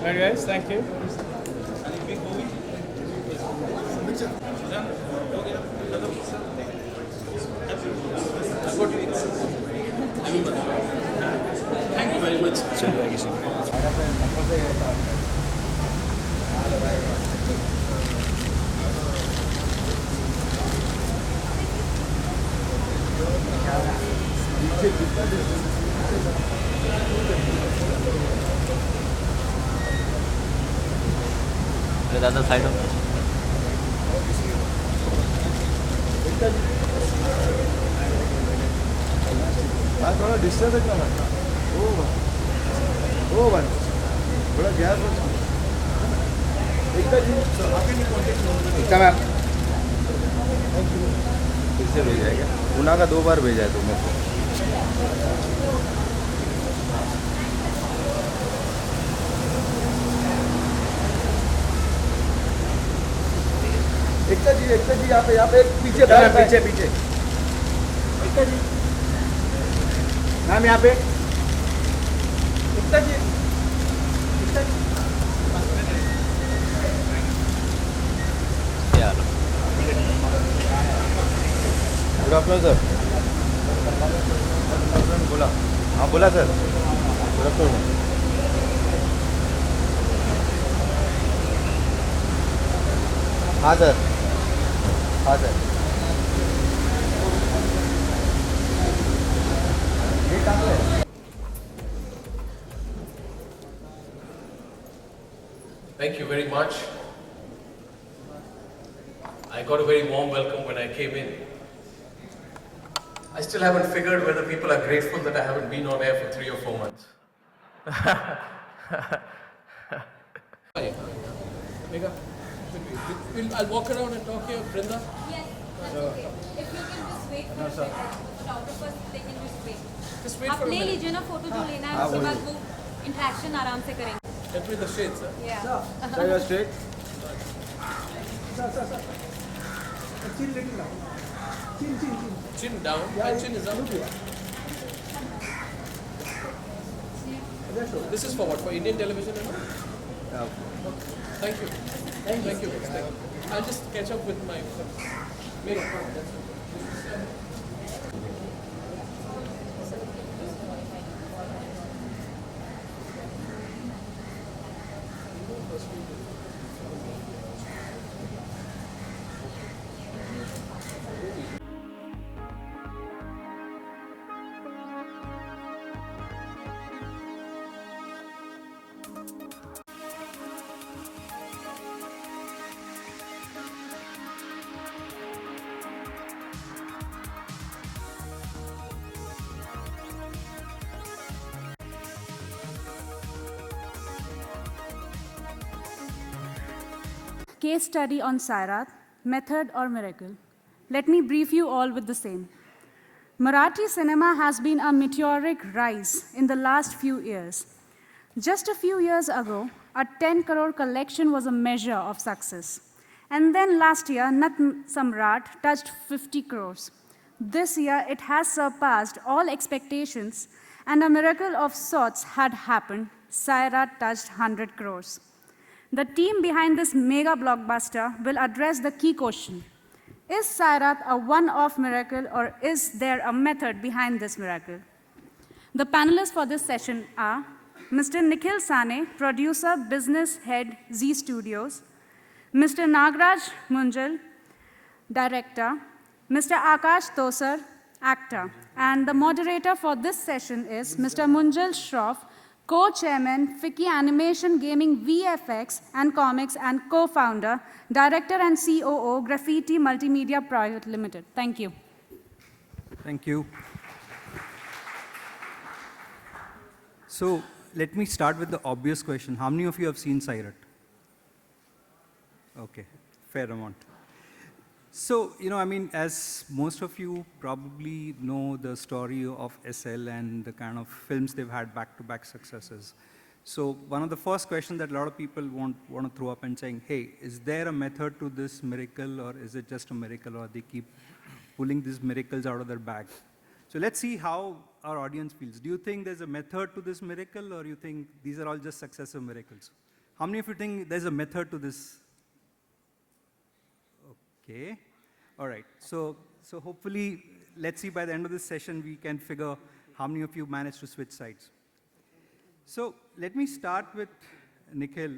Right, guys, thank you. Thank you very much. The other side of हाँ थोड़ा disturb है ना ओ one थोड़ा गैप एकता जी आगे नहीं कॉन्टेक्ट एकता मैम फिर से भेजा है क्या गुना का 2 बार भेजा है तुमने को एकता जी यहाँ पे पीछे पीछे पीछे एकता जी मैम यहाँ पे एकता जी yeah. गुड आफ्टरनून सर बोला हाँ बोला सर गुड आफ्टरनून हाँ सर हाँ सर ये टाकलं आहे Thank you very much. I got a very warm welcome when I came in. I still haven't figured whether people are grateful that I haven't been on air for 3 or 4 months. Megha, I'll walk around and talk here, Brinda. Yes, that's okay. If you can just wait for a second, but out of us they can just wait. Just wait आप for a ले minute. लीजिए ना photo जो लेना है उसके बाद वो इंटरेक्शन आराम से करेंगे. Help me with the shades, sir. Yeah. Sir you are straight Chin down. My chin is up. This is for what? For Indian television and all? Thank you. Thank you. Thank you. I'll just catch up with my Megha. Case study on Sairat, method or miracle. Let me brief you all with the same. Marathi cinema has been a meteoric rise in the last few years. Just a few years ago, a 10 crore collection was a measure of success. And then last year, Nat Samrat touched 50 crores. This year, it has surpassed all expectations, and a miracle of sorts had happened. Sairat touched 100 crores. The team behind this mega blockbuster will address the key question. Is Sairat a one-off miracle, or is there a method behind this miracle? The panelists for this session are Mr. Nikhil Sane, producer, business head, Z Studios, Mr. Nagraj Munjal, director, Mr. Akash Tosar, actor, and the moderator for this session is Mr. Munjal Shroff, co-chairman, Fiki Animation Gaming VFX and Comics and co-founder, director and COO, Graffiti Multimedia Private Limited. Thank you. Thank you. So let me start with the obvious question. How many of you have seen Sairat? Okay, fair amount. So, I mean, as most of you probably know the story of SL and the kind of films they've had back-to-back successes. So one of the first questions that a lot of people want to throw up and saying, hey, is there a method to this miracle, or is it just a miracle, or they keep pulling these miracles out of their bag? So let's see how our audience feels. Do you think there's a method to this miracle, or you think these are all just successive miracles? how many of you think there's a method to this? Okay. All right. So hopefully, let's see by the end of this session, we can figure how many of you managed to switch sides. So let me start with Nikhil.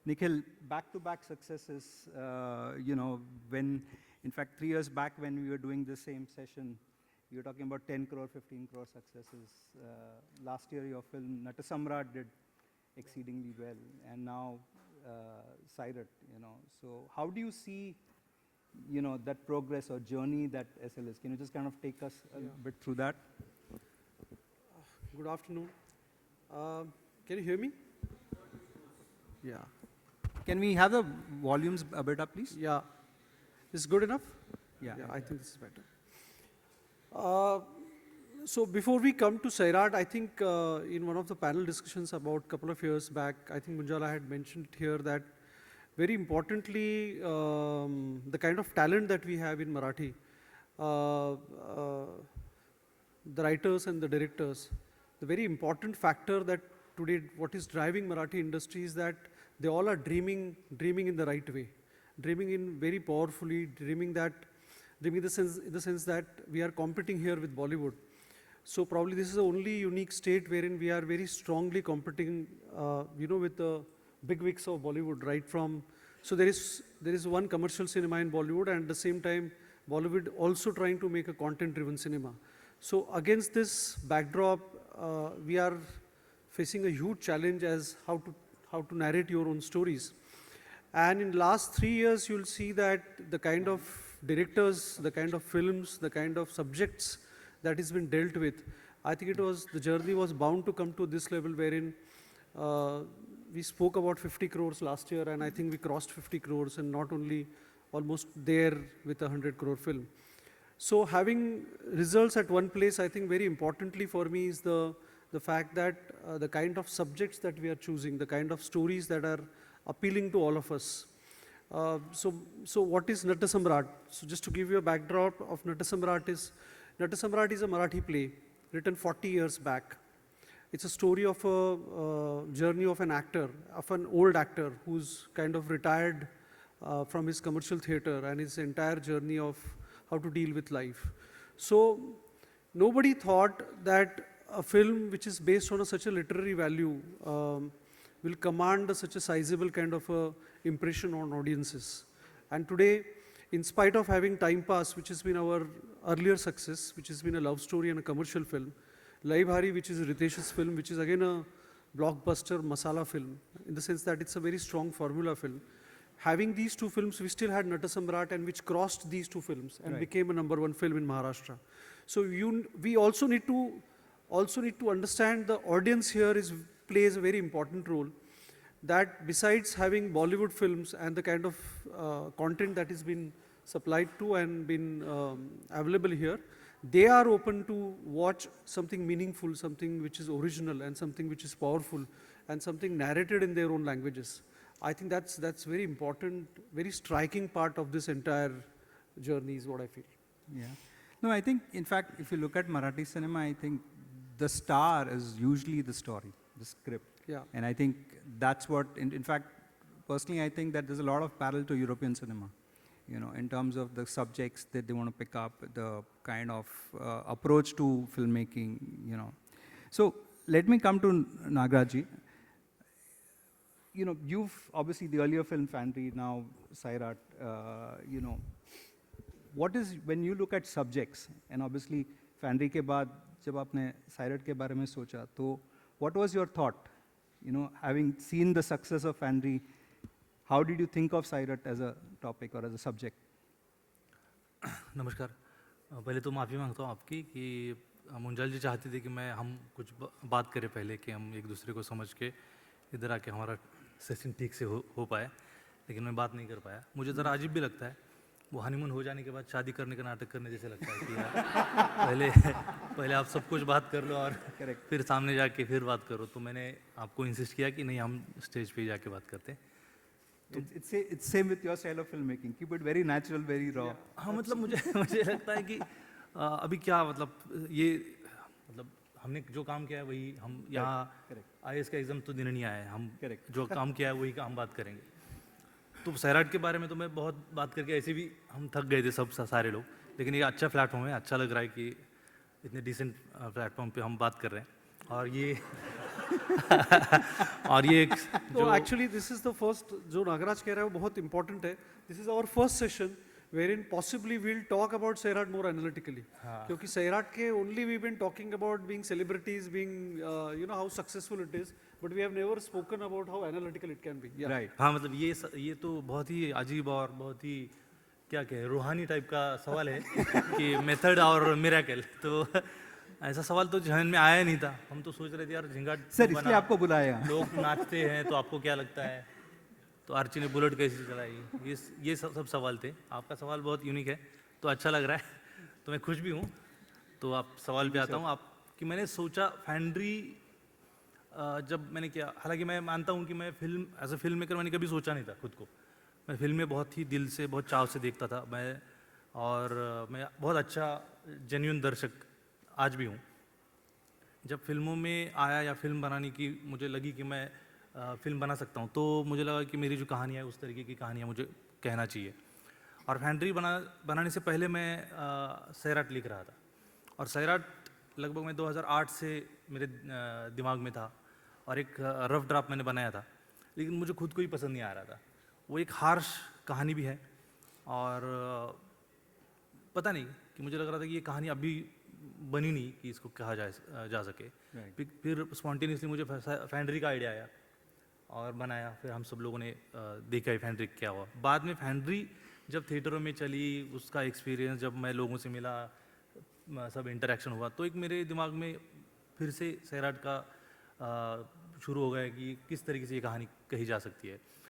Nikhil, back-to-back successes, when, in fact, 3 years back when we were doing the same session, you were talking about 10 crore, 15 crore successes. Last year, your film Natasamrat did exceedingly well, and now Sairat, So how do you see, that progress or journey that SL is? Can you just kind of take us a bit through that? Good afternoon. Can you hear me? Yeah. Can we have the volumes a bit up, please? Yeah. Is good enough? Yeah. I think this is better. So before we come to Sairat, I think in one of the panel discussions about a couple of years back, I think Munjala had mentioned here that very importantly, the kind of talent that we have in Marathi, the writers and the directors, the very important factor that today what is driving Marathi industry is that they all are dreaming in the right way, dreaming in very powerfully, dreaming in the sense that we are competing here with Bollywood. So probably this is the only unique state wherein we are very strongly competing, with the big wigs of Bollywood, right from. So there is one commercial cinema in Bollywood, and at the same time, Bollywood also trying to make a content-driven cinema. So against this backdrop, we are facing a huge challenge as how to narrate your own stories. And in last 3 years, you'll see that the kind of directors, the kind of films, the kind of subjects that has been dealt with, I think the journey was bound to come to this level wherein we spoke about 50 crores last year, and I think we crossed 50 crores, and not only almost there with a 100 crore film. So having results at one place, I think very importantly for me is the fact that the kind of subjects that we are choosing, the kind of stories that are appealing to all of us. So what is Natasamrat? So just to give you a backdrop of Natasamrat is a Marathi play written 40 years back. It's a story of a journey of an actor, of an old actor who's kind of retired from his commercial theater and his entire journey of how to deal with life. So nobody thought that a film which is based on such a literary value will command such a sizable kind of a impression on audiences. And today, in spite of having Time Pass, which has been our earlier success, which has been a love story and a commercial film, Lai Bhari, which is Ritesh's film, which is again a blockbuster masala film, in the sense that it's a very strong formula film. Having these two films, we still had Natasamrat, and which crossed these two films and became a #1 film in Maharashtra. So we also need to understand the audience here plays a very important role. That besides having Bollywood films and the kind of content that has been supplied to and been available here, they are open to watch something meaningful, something which is original, and something which is powerful, and something narrated in their own languages. I think that's very important, very striking part of this entire journey is what I feel. Yeah. No, I think, in fact, if you look at Marathi cinema, I think the star is usually the story, the script. Yeah. And I think that's what, in fact, personally, I think that there's a lot of parallel to European cinema, in terms of the subjects that they want to pick up, the kind of approach to filmmaking, So let me come to Nagaraj. You've obviously the earlier film Fandry, now Sairat, what is, when you look at subjects, and obviously Fandry ke baad, jab aapne Sairat ke baare mein socha, to what was your thought? Having seen the success of Fandry, how did you think of Sairat as a topic or as a subject? नमस्कार, पहले तो माफ़ी मांगता हूँ आपकी कि मुंजाल जी चाहती थी कि हम कुछ बात करें पहले कि हम एक दूसरे को समझ के इधर आके हमारा सेशन ठीक से हो पाए, लेकिन मैं बात नहीं कर पाया. मुझे ज़रा अजीब भी लगता है, वो हनीमून हो जाने के बाद शादी करने का नाटक करने जैसे लगता है कि यार पहले आप सब कुछ बात कर लो और फिर सामने जाके फिर बात करो. तो मैंने आपको इंसिस्ट किया कि नहीं, हम स्टेज पे जाके बात करते हैं. It's same with your style of filmmaking. Keep it very natural, very raw. हाँ, मतलब मुझे लगता है कि अभी क्या मतलब हमने जो काम किया है वही हम यहाँ IAS का एग्ज़ाम तो देने नहीं आए हैं, हम जो काम किया है वही का हम बात करेंगे। तो सैराट के बारे में तो मैं बहुत बात करके ऐसे भी हम थक गए थे सब सारे लोग, लेकिन ये अच्छा प्लेटफॉर्म है, अच्छा लग रहा है कि इतने डिसेंट प्लेटफॉर्म पे हम बात कर रहे हैं। और ये और ये तो actually this is the first, जो नागराज कह रहा है वो बहुत इंपॉर्टेंट है। This is our first session wherein possibly we'll talk about Sairat more analytically. क्योंकि Sairat के only we've been talking about being celebrities, being you know how successful it is, but we have never spoken about how analytical it can be. Yeah. Right. हाँ, मतलब ये तो बहुत ही अजीब और बहुत ही क्या कहें रूहानी टाइप का सवाल है कि मेथड और मिरेकल। तो ऐसा सवाल तो जहन में आया नहीं था। हम तो सोच रहे थे यार झिंगा सर इसलिए आपको बुलाया। लोग नाचते हैं तो आपको क्या लगता है, तो आर्ची ने बुलेट कैसे चलाई, ये सब सवाल थे। आपका सवाल बहुत यूनिक है तो अच्छा लग रहा है, तो मैं खुश भी हूँ। तो आप सवाल पे आता हूँ आप कि मैंने सोचा फैंड्री जब मैंने किया, हालांकि मैं मानता हूँ कि मैं film as a film maker मैंने कभी सोचा नहीं था खुद को। मैं फिल्में बहुत ही दिल से बहुत चाव से देखता था मैं, और मैं बहुत अच्छा जेन्युइन दर्शक आज भी हूँ। जब फिल्मों में आया या फिल्म बनाने की मुझे लगी कि मैं फिल्म बना सकता हूँ, तो मुझे लगा कि मेरी जो कहानियाँ है उस तरीके की कहानियाँ मुझे कहना चाहिए। और फैंड्री बनाने से पहले मैं सैराट लिख रहा था, और सैराट लगभग मैं 2008 से मेरे दिमाग में था, और एक रफ ड्राफ्ट मैंने बनाया था, लेकिन मुझे खुद को ही पसंद नहीं आ रहा था। वो एक हार्श कहानी भी है, और पता नहीं कि मुझे लग रहा था कि ये कहानी अभी बनी नहीं कि इसको कहा जा सके। फिर स्पॉन्टेनियसली मुझे फैंड्री का आइडिया आया और बनाया। फिर हम सब लोगों ने देखा है फैंड्री क्या हुआ। बाद में फैंड्री जब थिएटरों में चली, उसका एक्सपीरियंस जब मैं लोगों से मिला, सब इंटरेक्शन हुआ, तो एक मेरे दिमाग में फिर से सैराट का शुरू हो गया कि किस तरीके से ये कहानी कही जा सकती है।